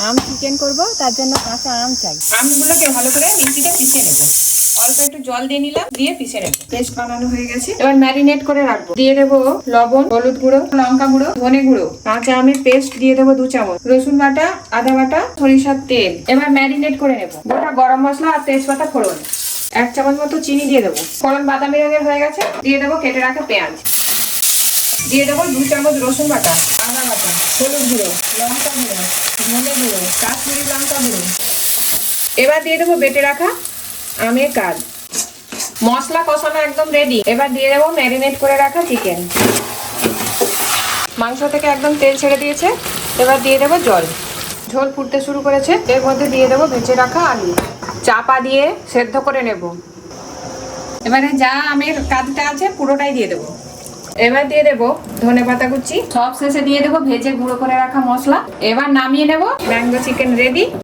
আম chicken করব, তার জন্য কাঁচা আম চাই। আমগুলোকে ভালো করে মিক্সিতে পিষে নেব। অল্প একটু জল দিয়ে নিলাম, দিয়ে পিষে নেব। পেস্ট বানানো হয়ে গেছে, এবার ম্যারিনেট করে রাখবো। দিয়ে দেবো লবণ, হলুদ গুঁড়ো, লঙ্কা গুঁড়ো, ধনে গুঁড়ো, কাঁচা আমের পেস্ট দিয়ে দেবো 2 চামচ, রসুন বাটা, আদা বাটা, সরিষার তেল। এবার ম্যারিনেট করে নেব। গোটা গরম মশলা আর তেজপাতা ফোড়ন, 1 চামচ মতো চিনি দিয়ে দেবো। ফোড়ন বাদামি রঙের হয়ে গেছে, দিয়ে দেবো কেটে রাখা পেঁয়াজ, দিয়ে দেবো 2 চামচ রসুন বাটা, আদা বাটা, হলুদ গুঁড়ো, লঙ্কা গুঁড়ো, ধনে গুঁড়ো, কাশ্মীরি লঙ্কা গুঁড়ো। এবার দিয়ে দেবো বেটে রাখা আমের কাজ। মশলা কষানো একদম রেডি। এবার দিয়ে দেবো ম্যারিনেট করে রাখা চিকেন। মাংস থেকে একদম তেল ছেড়ে দিয়েছে, এবার দিয়ে দেবো জল। ঝোল ফুটতে শুরু করেছে, এর মধ্যে দিয়ে দেবো ভেজে রাখা আলু। চাপা দিয়ে সেদ্ধ করে নেব। এবারে যা আমের কাজটা আছে পুরোটাই দিয়ে দেবো। এবার দিয়ে দেবো ধনেপাতা কুচি, সব শেষে দিয়ে দেবো ভেজে গুঁড়ো করে রাখা মশলা। এবার নামিয়ে নেব। Mango chicken ready.